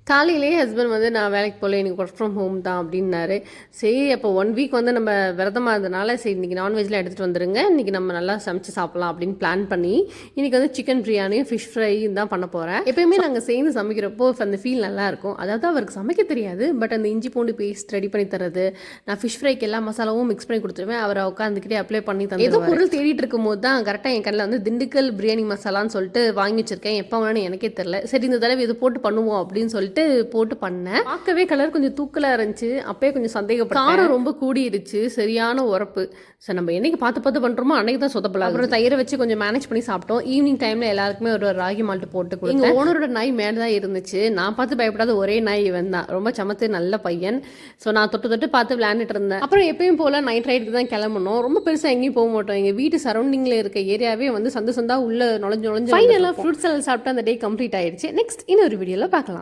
காலையிலேயே ஹஸ்பண்ட் வந்து நான் வேலைக்கு போகல, எனக்கு ஒர்க் ஃப்ரம் ஹோம் தான் அப்படின்னாரு. சரி அப்போ 1 வீக் வந்து நம்ம விரதமாக இருந்தனால சரி இன்றைக்கி நான்வெஜ்லாம் எடுத்துகிட்டு வந்துருங்க, இன்றைக்கி நம்ம நல்லா சமைச்சு சாப்பிட்லாம் அப்படின்னு பிளான் பண்ணி இன்றைக்கி வந்து சிக்கன் பிரியாணியும் ஃபிஷ் ஃப்ரையும் தான் பண்ண போகிறேன். எப்போயுமே நாங்கள் சேர்ந்து சமைக்கிறப்போ அந்த ஃபீல் நல்லாயிருக்கும். அதாவது அவருக்கு சமைக்க தெரியாது, பட் அந்த இஞ்சி பூண்டு பேஸ்ட் ரெடி பண்ணி தரது, நான் ஃபிஷ் ஃப்ரைக்கு எல்லா மசாலாவும் மிக்ஸ் பண்ணி கொடுத்துருவேன். அவரை உட்காந்துக்கிட்டே அப்ளை பண்ணி தந்து ஏதோ பொருள் தேடிட்டு இருக்கும் போது தான் கரெக்டாக என் கண்ணில் வந்து திண்டுக்கல் பிரியாணி மசாலான்னு சொல்லிட்டு வாங்கி வச்சிருக்கேன். எப்போ வேணும்னு எனக்கே தெரில. சரி இந்த தடவை இது போட்டு பண்ணுவோம் அப்படின்னு சொல்லிட்டு போட்டு பண்ணேன். பார்க்கவே கலர் கொஞ்சம் தூக்கலாக இருந்துச்சு. அப்பயே கொஞ்சம் சந்தேகப்பட்டேன். காரம் ரொம்ப கூடிருச்சு, சரியான உரப்பு. சரி நம்ம என்னைக்கு பார்த்து பண்ணுறோமோ அன்னைக்கு தான் சொதப்பலாம். அப்புறம் தயிரை வச்சு கொஞ்சம் மேனேஜ் பண்ணி சாப்பிட்டோம். ஈவினிங் டைமில் எல்லாருக்குமே ஒரு ராகி மால்ட்டு போட்டு கொடுத்தேன். எங்கள் ஓனரோட நாய் மேலே தான் இருந்துச்சு. நான் பார்த்து பயப்படாத ஒரே நாய் இவன் தான். ரொம்ப சமத்து நல்ல பையன். ஸோ நான் தொட்டு பார்த்து விளையாண்டுட்டு இருந்தேன். அப்புறம் எப்பயும் போல் நைட் ரைடுக்கு தான் கிளம்பணும். ரொம்ப பெருசாக எங்கேயும் போக மாட்டோம். எங்கள் வீட்டு சரௌண்டிங்கில் இருக்க ஏரியாவே வந்து சந்தா உள்ள நுழைஞ்சு ஃபைனலாக ஃப்ரூட் சலாட் சாப்பிட்டு அந்த டே கம்ப்ளீட் ஆயிடுச்சு. நெக்ஸ்ட் இன்னொரு வீடியோவில் பார்க்கலாம்.